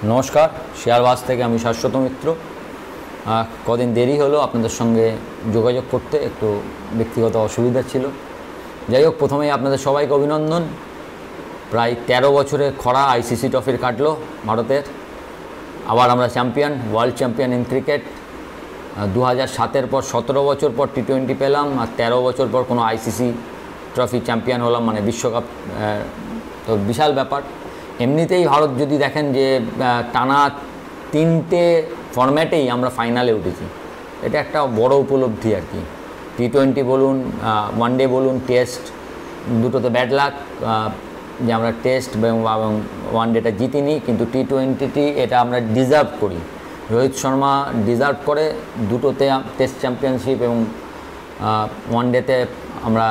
নমস্কার, শেয়ারবাজ থেকে আমি শাশ্বত মিত্র। কদিন দেরি হলো আপনাদের সঙ্গে যোগাযোগ করতে, একটু ব্যক্তিগত অসুবিধা ছিল। যাই হোক, প্রথমেই আপনাদের সবাইকে অভিনন্দন। প্রায় 13 বছরের খরা আইসিসি ট্রফির কাটলো ভারতের। আবার আমরা champion, world champion in cricket. 2007-এর পর 17 বছর পর টি20 পেলাম, আর 13 বছর পর কোনো আইসিসি ট্রফি চ্যাম্পিয়ন হলাম, মানে বিশ্বকাপ। তো বিশাল ব্যাপার। এমনিতেই ভারত যদি দেখেন যে টানা 3টে ফরম্যাটেই আমরা ফাইনালে উঠেছি, এটা একটা বড় উপলব্ধি আর কি। টি20 বলুন, ওয়ানডে বলুন, টেস্ট, দুটোতে ব্যাড লাক যে আমরা টেস্ট এবং ওয়ানডেটা জিতিনি, কিন্তু টি20টি এটা আমরা ডিজার্ভ করি। রোহিত শর্মা ডিজার্ভ করে দুটোতে টেস্ট চ্যাম্পিয়নশিপ এবং ওয়ানডেতে আমরা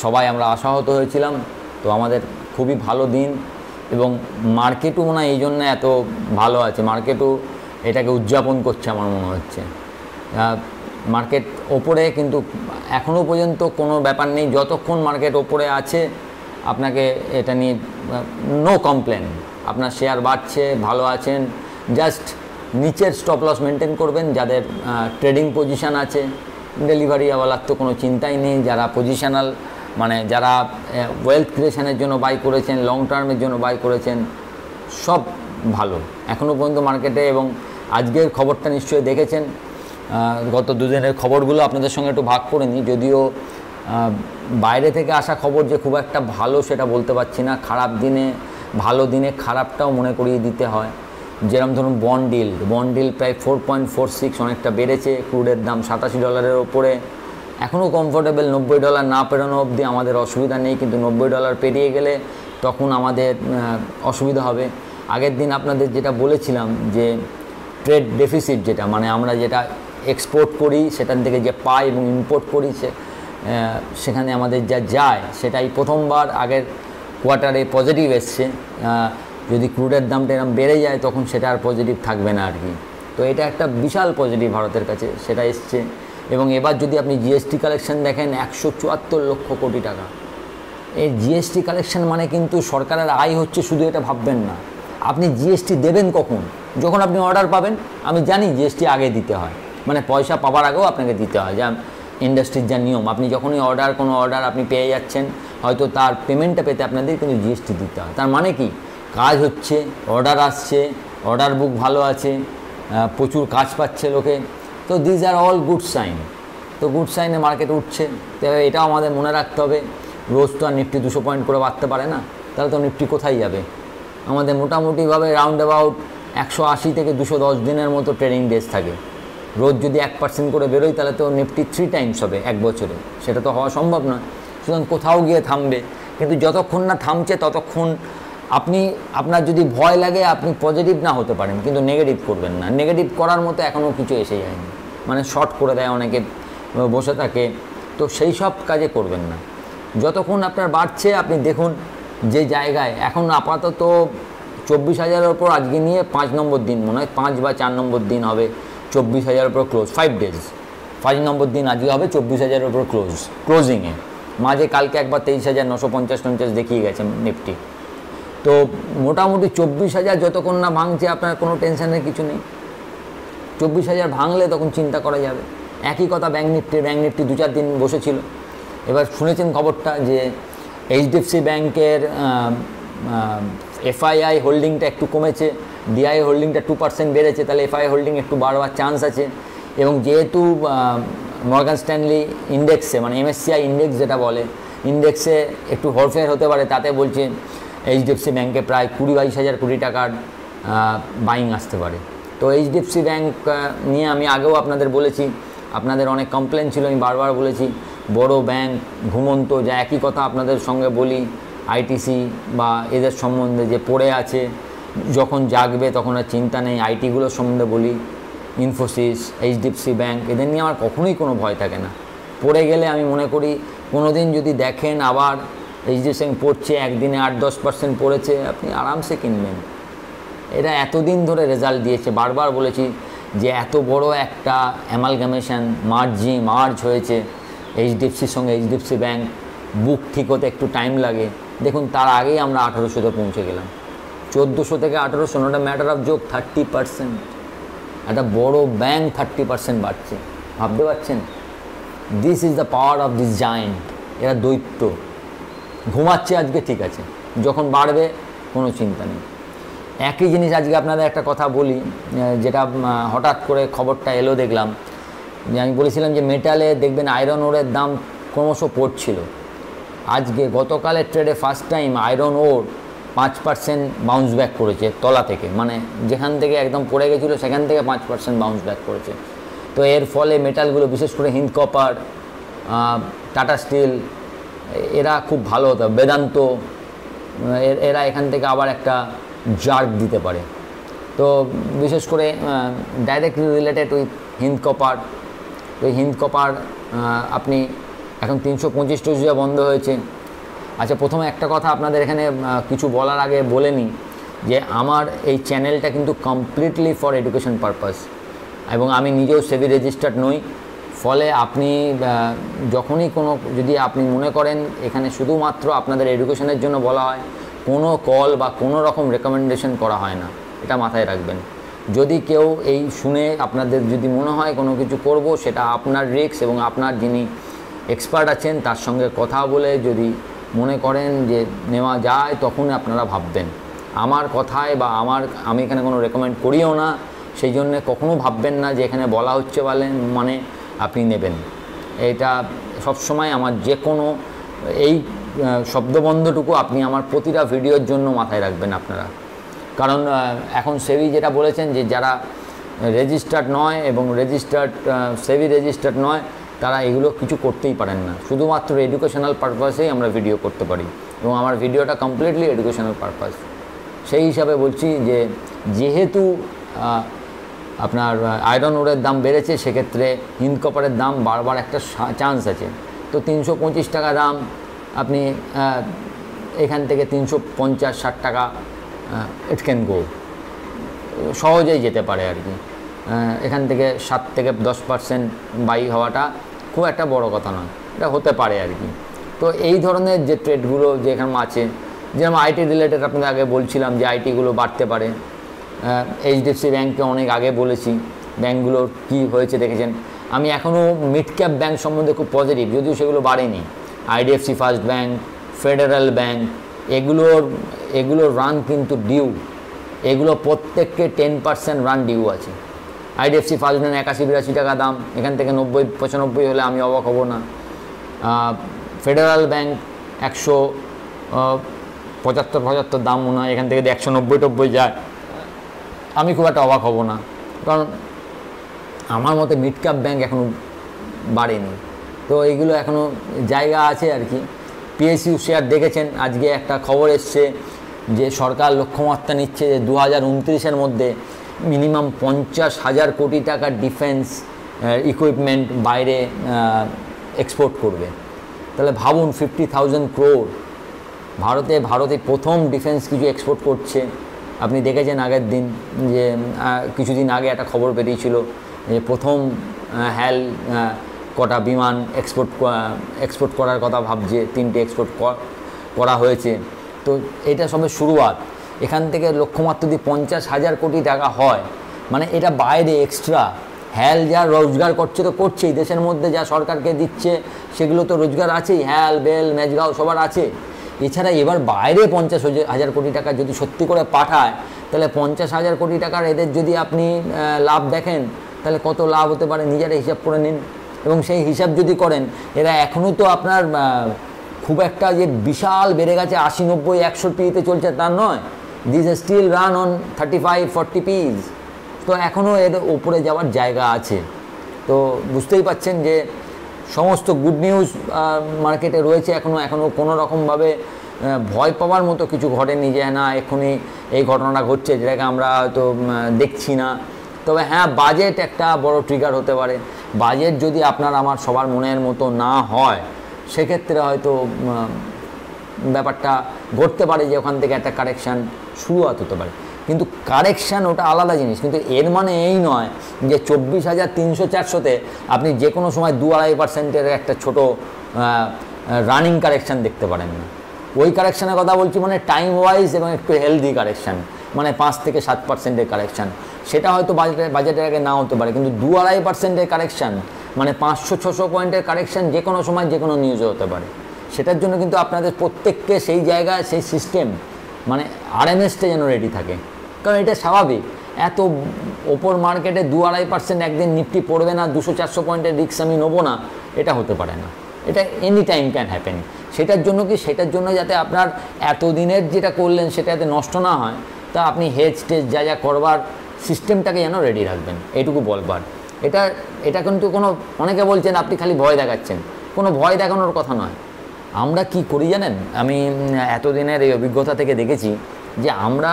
সবাই আমরা আশাহত হয়েছিলাম। তো আমাদের খুবই ভালো দিন, এবং মার্কেটও মনে হয় এই জন্য এত ভালো আছে, মার্কেটও এটাকে উদযাপন করছে আমার মনে হচ্ছে। মার্কেট ওপরে, কিন্তু এখনও পর্যন্ত কোনো ব্যাপার নেই। যতক্ষণ মার্কেট ওপরে আছে আপনাকে এটা নিয়ে নো কমপ্লেন। আপনার শেয়ার বাড়ছে, ভালো আছেন। জাস্ট নিচের স্টপ লস মেনটেন করবেন। যাদের ট্রেডিং পজিশান আছে, ডেলিভারিওয়ালার তো কোনো চিন্তাই নেই। যারা পজিশনাল, মানে যারা ওয়েলথ ক্রিয়েশনের জন্য বাই করেছেন, লং টার্মের জন্য বাই করেছেন, সব ভালো এখনও পর্যন্ত মার্কেটে। এবং আজকের খবরটা নিশ্চয়ই দেখেছেন, গত দুদিনের খবরগুলো আপনাদের সঙ্গে একটু ভাগ করে নিই। যদিও বাইরে থেকে আসা খবর যে খুব একটা ভালো সেটা বলতে পারছি না। খারাপ দিনে ভালো দিনে খারাপটাও মনে করিয়ে দিতে হয়। যেরকম ধরুন বন্ড ডিল প্রায় 4.46 অনেকটা বেড়েছে। ক্রুডের দাম $87 ওপরে, এখনও কমফোর্টেবল। $90 না পেরোনো অবধি আমাদের অসুবিধা নেই, কিন্তু $90 পেরিয়ে গেলে তখন আমাদের অসুবিধা হবে। আগের দিন আপনাদের যেটা বলেছিলাম যে ট্রেড ডেফিসিট, যেটা মানে আমরা যেটা এক্সপোর্ট করি সেখান থেকে যে পাই এবং ইম্পোর্ট করি সেখানে আমাদের যা যায়, সেটাই প্রথমবার আগের কোয়ার্টারে পজিটিভ এসছে। যদি ক্রুডের দামটা এরকম বেড়ে যায় তখন সেটা আর পজিটিভ থাকবে না আর কি। তো এটা একটা বিশাল পজিটিভ ভারতের কাছে, সেটা এসছে। এবং এবার যদি আপনি জিএসটি কালেকশন দেখেন, 174 লক্ষ কোটি টাকা। এই জিএসটি কালেকশন মানে কিন্তু সরকারের আয় হচ্ছে শুধু, এটা ভাববেন না। আপনি জিএসটি দেবেন কখন? যখন আপনি অর্ডার পাবেন। আমি জানি জিএসটি আগে দিতে হয়, মানে পয়সা পাওয়ার আগেও আপনাকে দিতে হয়, যা ইন্ডাস্ট্রির যা নিয়ম। আপনি যখনই কোনো অর্ডার আপনি পেয়ে যাচ্ছেন, হয়তো তার পেমেন্টটা পেতে আপনাদের কিন্তু জিএসটি দিতে হয়। তার মানে কি, কাজ হচ্ছে, অর্ডার আসছে, অর্ডার বুক ভালো আছে, প্রচুর কাজ পাচ্ছে লোকে। তো these are all good sign. তো গুড সাইনে মার্কেট উঠছে। তবে এটাও আমাদের মনে রাখতে হবে, রোজ তো আর নিফটি 200 পয়েন্ট করে বাড়তে পারে না। তাহলে তো নিফটি কোথায় যাবে? আমাদের মোটামুটিভাবে রাউন্ড অ্যাবাউট 180 থেকে 210 দিনের মতো ট্রেডিং ডেজ থাকে। রোজ যদি 1% করে বেরোয় তাহলে তো নিফটি 3 টাইমস হবে এক বছরে। সেটা তো হওয়া সম্ভব নয়। সুতরাং কোথাও গিয়ে থামবে, কিন্তু যতক্ষণ না থামছে ততক্ষণ আপনার যদি ভয় লাগে, আপনি পজিটিভ না হতে পারেন, কিন্তু নেগেটিভ করবেন না। নেগেটিভ করার মতো এখনও কিছু এসে যায়নি, মানে শর্ট করে দেয় অনেকে, বসে থাকে। তো সেই সব কাজে করবেন না। যতক্ষণ আপনার বাড়ছে আপনি দেখুন যে জায়গায় এখন আপাতত 24,000-এর ওপর আজকে নিয়ে 5 নম্বর দিন, মনে হয় 5 বা 4 নম্বর দিন হবে 24,000-এর ওপর ক্লোজ। 5 ডেজ 5 নম্বর দিন আজকে হবে 24,000-এর ওপর ক্লোজিংয়ে। মাঝে কালকে একবার 23,950 দেখিয়ে গেছে নিফটি। তো মোটামুটি 24,000 যতক্ষণ না ভাঙছে আপনার কোনো টেনশনের কিছু নেই। 24,000 ভাঙলে তখন চিন্তা করা যাবে। একই কথা ব্যাঙ্ক নিফটি 2-4 দিন বসেছিল। এবার শুনেছেন খবরটা যে এইচডিএফসি ব্যাংকের এফআইআই হোল্ডিংটা একটু কমেছে, ডিআই হোল্ডিংটা 2% বেড়েছে, তাহলে এফআইআই হোল্ডিং একটু বাড়বার চান্স আছে। এবং যেহেতু মর্গান স্ট্যানলি ইন্ডেক্সে, মানে এমএসসিআই ইন্ডেক্স যেটা বলে, ইন্ডেক্সে একটু হরফের হতে পারে, তাতে বলছে এইচডিএফসি ব্যাংকে প্রায় 20-22 কোটি টাকার বাইং আসতে পারে। তো এইচডিএফসি ব্যাংক নিয়ে আমি আগেও আপনাদের বলেছি, আপনাদের অনেক কমপ্লেন ছিল, আমি বারবার বলেছি বড় ব্যাংক ঘুমন্ত, যা একই কথা আপনাদের সঙ্গে বলি। আইটিসি বা এদের সম্বন্ধে যে পড়ে আছে, যখন জাগবে তখন আর চিন্তা নেই। আইটিগুলোর সম্বন্ধে বলি, ইনফোসিস, এইচডিএফসি ব্যাংক, এদের নিয়ে আমার কখনোই কোনো ভয় থাকে না। পড়ে গেলে আমি মনে করি কোনো দিন যদি দেখেন আবার এইচডিএফসি পড়ছে, একদিনে 8-10% পড়েছে, আপনি আরামসে কিনবেন। এরা এতদিন ধরে রেজাল্ট দিয়েছে, বারবার বলেছি যে এত বড় একটা অ্যামালগামেশন মার্জ হয়েছে এইচডিএফসির সঙ্গে এইচডিএফসি ব্যাংক, বুক ঠিক হতে একটু টাইম লাগে। দেখুন তার আগেই আমরা 1800-তে পৌঁছে গেলাম। 1400 থেকে 1800, not a matter of joke, 30%। একটা বড় ব্যাংক 30% বাড়ছে, ভাবতে পারছেন? This is the power of this giant. এরা দৈত্য, ঘুমাচ্ছে আজকে, ঠিক আছে, যখন বাড়বে কোনো চিন্তা নেই। একই জিনিস আজকে আপনাদের একটা কথা বলি, যেটা হঠাৎ করে খবরটা এলো দেখলাম, যে আমি বলেছিলাম যে মেটালে দেখবেন আয়রন ওরের দাম ক্রমশ পড়ছিল। আজকে গতকালের ট্রেডে first time iron ore 5% bounce back করেছে তলা থেকে, মানে যেখান থেকে একদম পড়ে গেছিলো সেখান থেকে 5% বাউন্স ব্যাক করেছে। তো এর ফলে মেটালগুলো, বিশেষ করে হিন্দ কপার, টাটা স্টিল, এরা খুব ভালো হতো, বেদান্ত, এরা এখান থেকে আবার একটা জার্ক দিতে পারে। তো বিশেষ করে directly related with Hind copper. তো হিন্দ কপার আপনি এখন 325 টাকা বন্ধ হয়েছে। আচ্ছা, প্রথমে একটা কথা আপনাদের এখানে কিছু বলার আগে বলে নিই, যে আমার এই চ্যানেলটা কিন্তু কমপ্লিটলি ফর এডুকেশন পারপাস, এবং আমি নিজেও সেবি রেজিস্টার্ড নই। ফলে আপনি যখনই যদি আপনি মনে করেন এখানে শুধুমাত্র আপনাদের এডুকেশনের জন্য বলা হয়, কোনো কল বা কোনো রকম রেকমেন্ডেশন করা হয় না, এটা মাথায় রাখবেন। যদি কেউ এই শুনে আপনাদের যদি মনে হয় কোনো কিছু করব, সেটা আপনার রিস্ক, এবং আপনার যিনি এক্সপার্ট আছেন তার সঙ্গে কথা বলে যদি মনে করেন যে নেওয়া যায়, তখন আপনারা ভাববেন। আমার কথায় বা আমি এখানে কোনো রেকমেন্ড করিও না, সেই জন্যে কখনো ভাববেন না যে এখানে বলা হচ্ছে মানে আপনি নেবেন। এটা সবসময় আমার যে কোনো এই শব্দবন্ধটুকু আপনি আমার প্রতিটা ভিডিওর জন্য মাথায় রাখবেন আপনারা। কারণ এখন সেবি যেটা বলেছেন যে যারা রেজিস্টার্ড নয় এবং সেবি রেজিস্টার্ড নয়, তারা এগুলো কিছু করতেই পারেন না। শুধুমাত্র এডুকেশনাল পারপাসেই আমরা ভিডিও করতে পারি, এবং আমার ভিডিওটা কমপ্লিটলি এডুকেশনাল পারপাস। সেই হিসাবে বলছি যে যেহেতু আপনার আয়রন ওরের দাম বেড়েছে, সেক্ষেত্রে হিন্দ কপারের দাম বারবার একটা চান্স আছে। তো 325 টাকা দাম, আপনি এখান থেকে 350-60 টাকা ইট ক্যান গো, সহজেই যেতে পারে আর কি। এখান থেকে 7 থেকে 10% বাই হওয়াটা খুব একটা বড় কথা নয়, এটা হতে পারে আর কি। তো এই ধরনের যে ট্রেডগুলো যেখানে আছে, যেমন আইটি রিলেটেড আপনাদের আগে বলছিলাম যে আইটিগুলো বাড়তে পারে। এইচডিএফসি ব্যাঙ্ককে অনেক আগে বলেছি, ব্যাঙ্কগুলোর কি হয়েছে দেখেছেন। আমি এখনও মিড ক্যাপ ব্যাঙ্ক সম্বন্ধে খুব পজিটিভ, যদিও সেগুলো বাড়েনি। IDFC first bank, federal bank, এগুলোর রান কিন্তু ডিউ, এগুলো প্রত্যেককে 10% রান ডিউ আছে। আইডিএফসি ফার্স্ট ব্যাঙ্ক 81-82 টাকা দাম, এখান থেকে 90-95 হলে আমি অবাক হব না। ফেডারেল ব্যাঙ্ক 175 দাম মনে হয়, এখান থেকে 190-90 যায়, আমি খুব একটা অবাক হব না, কারণ আমার মতে মিড ক্যাপ ব্যাঙ্ক এখনও বাড়েনি। তো এইগুলো এখনও জায়গা আছে আর কি। পিএসইউ শেয়ার দেখেছেন, আজকে একটা খবর এসছে যে সরকার লক্ষ্যমাত্রা নিচ্ছে যে 2029-এর মধ্যে মিনিমাম 50,000 কোটি টাকার ডিফেন্স ইকুইপমেন্ট বাইরে এক্সপোর্ট করবে। তাহলে ভাবুন, 50,000 crore ভারতে প্রথম ডিফেন্স কিছু এক্সপোর্ট করছে। আপনি দেখেছেন আগের দিন যে কিছুদিন আগে একটা খবর বেরিয়েছিল যে প্রথম কটা বিমান এক্সপোর্ট করার কথা ভাবছে, 3টে এক্সপোর্ট করা হয়েছে। তো এটা সবে শুরুয়াত। এখান থেকে লক্ষ্যমাত্রা যদি 50,000 কোটি টাকা হয়, মানে এটা বাইরে এক্সট্রা যা রোজগার করছে তো করছেই, দেশের মধ্যে যা সরকারকে দিচ্ছে সেগুলো তো রোজগার আছেই, বেল, মেজগাঁও সবার আছে। এছাড়া এবার বাইরে 50,000 কোটি টাকা যদি সত্যি করে পাঠায়, তাহলে 50,000 কোটি টাকার এদের যদি আপনি লাভ দেখেন, তাহলে কত লাভ হতে পারে নিজেরা হিসাব করে নিন। এবং সেই হিসাব যদি করেন, এরা এখনও তো আপনার খুব একটা যে বিশাল বেড়ে গেছে 80, 90, 100 পিতে চলছে তা নয়। This still run on 35-40 piece. তো এখনও এর ওপরে যাওয়ার জায়গা আছে। তো বুঝতেই পাচ্ছেন যে সমস্ত গুড নিউজ মার্কেটে রয়েছে। এখনও কোনো রকমভাবে ভয় পাওয়ার মতো কিছু ঘটেনি যে না এক্ষুনি এই ঘটনাটা ঘটছে, যেটাকে আমরা হয়তো দেখছি না। তবে হ্যাঁ, বাজেট একটা বড় ট্রিগার হতে পারে। বাজেট যদি আপনার আমার সবার মনের মতো না হয়, সেক্ষেত্রে হয়তো ব্যাপারটা ঘটতে পারে যে ওখান থেকে একটা কারেকশান শুরুয়াত হতে পারে। কিন্তু কারেকশান ওটা আলাদা জিনিস, কিন্তু এর মানে এই নয় যে 24,300-400-তে আপনি যে কোনো সময় 2-2.5% একটা ছোটো রানিং কারেকশান দেখতে পারেন না। ওই কারেকশানের কথা বলছি, মানে টাইম ওয়াইজ এবং একটু হেলদি কারেকশান, মানে 5 থেকে 7% কারেকশান। সেটা হয়তো বাজেটের আগে না হতে পারে, কিন্তু 2-2.5% কারেকশান, মানে 500-600 পয়েন্টের কারেকশান যে কোনো সময় যে কোনো নিউজে হতে পারে। সেটার জন্য কিন্তু আপনাদের প্রত্যেককে সেই জায়গায় সেই সিস্টেম, মানে আরএমএসটা যেন রেডি থাকে, কারণ এটা স্বাভাবিক। এত ওপর মার্কেটে 2-2.5% একদিন নিফটি পড়বে না, 200-400 পয়েন্টের রিস্ক আমি নেবো না, এটা হতে পারে না। এটা এনি টাইম ক্যান হ্যাপেন। সেটার জন্য সেটার জন্য যাতে আপনার এতদিনের যেটা করলেন সেটা যাতে নষ্ট না হয়, তা আপনি হেজ টেজ যা করবার সিস্টেমটাকে যেন রেডি রাখবেন, এইটুকু বলবার। এটা কিন্তু কোনো, অনেকে বলছেন আপনি খালি ভয় দেখাচ্ছেন, কোনো ভয় দেখানোর কথা নয়। আমরা কি করি জানেন, আমি এতদিনের এই অভিজ্ঞতা থেকে দেখেছি যে আমরা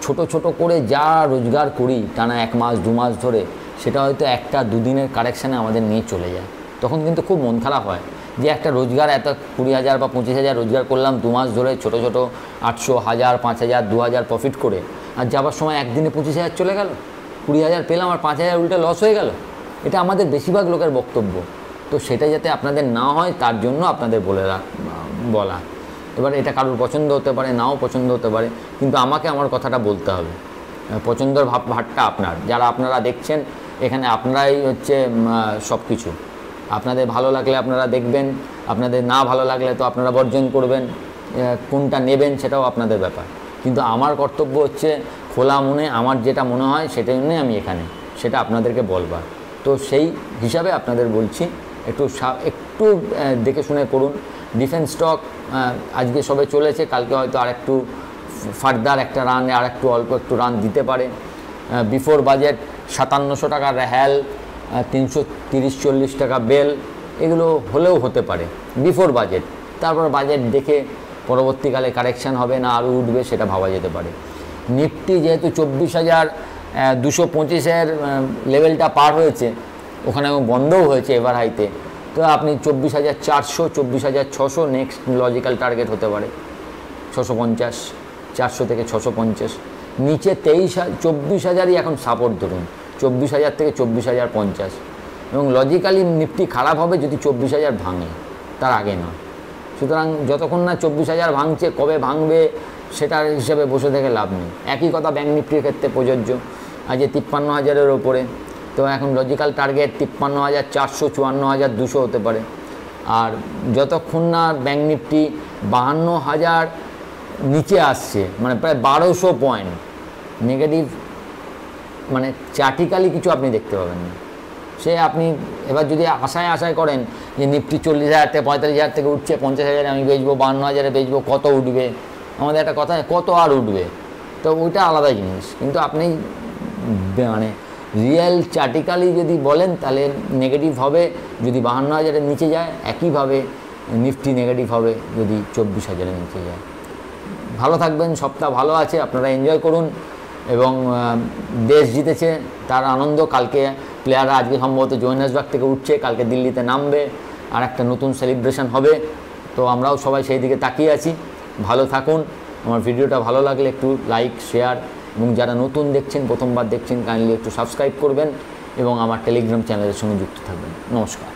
ছোট ছোট করে যা রোজগার করি টানা 1 মাস 2 মাস ধরে, সেটা হয়তো 1-2 দিনের কারেকশানে আমাদের নিয়ে চলে যায়। তখন কিন্তু খুব মন খারাপ হয় যে একটা রোজগার এত 20,000 বা 25,000 রোজগার করলাম 2 মাস ধরে, ছোট ছোট 800, 1000, 5,000, 2,000 প্রফিট করে, আর যাবার সময় একদিনে 25,000 চলে গেল, 20,000 পেলাম আর 5,000 উল্টে লস হয়ে গেল। এটা আমাদের বেশিরভাগ লোকের বক্তব্য। তো সেটা যাতে আপনাদের না হয় তার জন্য আপনাদের বলা। এবার এটা কারোর পছন্দ হতে পারে, নাও পছন্দ হতে পারে, কিন্তু আমাকে আমার কথাটা বলতে হবে। পছন্দের ভাবটা আপনার, যারা আপনারা দেখছেন এখানে আপনারাই হচ্ছে সব কিছু। আপনাদের ভালো লাগলে আপনারা দেখবেন, আপনাদের না ভালো লাগলে তো আপনারা বর্জন করবেন, কোনটা নেবেন সেটাও আপনাদের ব্যাপার। কিন্তু আমার কর্তব্য হচ্ছে খোলা মনে আমার যেটা মনে হয় সেটা জন্যই আমি এখানে, সেটা আপনাদেরকে বলবার। তো সেই হিসাবে আপনাদের বলছি, একটু দেখে শুনে করুন। ডিফেন্স স্টক আজকে সবে চলেছে, কালকে হয়তো আর একটু ফার্দার একটা রান, আর একটু অল্প একটু রান দিতে পারে। বিফোর বাজেট 5700 টাকা হ্যাল, 330-40 টাকা বেল, এগুলো হলেও হতে পারে বিফোর বাজেট। তারপর বাজেট দেখে পরবর্তীকালে কারেকশান হবে না আরও উঠবে সেটা ভাবা যেতে পারে। নিফটি যেহেতু 24,225-এর লেভেলটা পার হয়েছে, ওখানে বন্ধও হয়েছে এবার হাইতে, তো আপনি 24,400, 24,600 নেক্সট লজিক্যাল টার্গেট হতে পারে। 650, 400 থেকে 650, নিচে 24,000ই এখন সাপোর্ট ধরুন, 24,000 থেকে 24,050, এবং লজিক্যালি নিফটি খারাপ হবে যদি 24,000 ভাঙে, তার আগে নয়। সুতরাং যতক্ষণ না 24,000 ভাঙছে, কবে ভাঙবে সেটার হিসেবে বসে থেকে লাভ নেই। একই কথা ব্যাঙ্ক নিফটির ক্ষেত্রে প্রযোজ্য। আজ 53,000-এর ওপরে, তো এখন লজিক্যাল টার্গেট 53,400, 54,200 হতে পারে। আর যতক্ষণ না ব্যাঙ্ক নিফটি 52,000 নিচে আসছে, মানে প্রায় 1,200 পয়েন্ট নেগেটিভ, মানে চার্টিক্যালি কিছু আপনি দেখতে পাবেন না। সে আপনি এবার যদি আশায় করেন যে নিফটি 40,000 থেকে 45,000 থেকে উঠছে, 50,000 আমি বেচবো, 52,000-এ বেচবো, কত উঠবে, আমাদের একটা কথা, কত আর উঠবে, তো ওইটা আলাদা জিনিস। কিন্তু আপনি মানে রিয়েল চার্টিক্যালি যদি বলেন তাহলে নেগেটিভ হবে যদি 52,000-এর নিচে যায়, একইভাবে নিফটি নেগেটিভ হবে যদি 24,000-এর নিচে যায়। ভালো থাকবেন, সপ্তাহ ভালো আছে, আপনারা এনজয় করুন, এবং দেশ জিতেছে তার আনন্দ। কালকে প্লেয়াররা আজকে সম্ভবত জোহান্সবার্গ থেকে উঠছে, কালকে দিল্লিতে নামবে, আর একটা নতুন সেলিব্রেশন হবে। তো আমরাও সবাই সেই দিকে তাকিয়ে আছি। ভালো থাকুন। আমার ভিডিওটা ভালো লাগলে একটু লাইক, শেয়ার, এবং যারা নতুন দেখছেন, প্রথমবার দেখছেন, কাইন্ডলি একটু সাবস্ক্রাইব করবেন এবং আমার টেলিগ্রাম চ্যানেলের সঙ্গে যুক্ত থাকবেন। নমস্কার।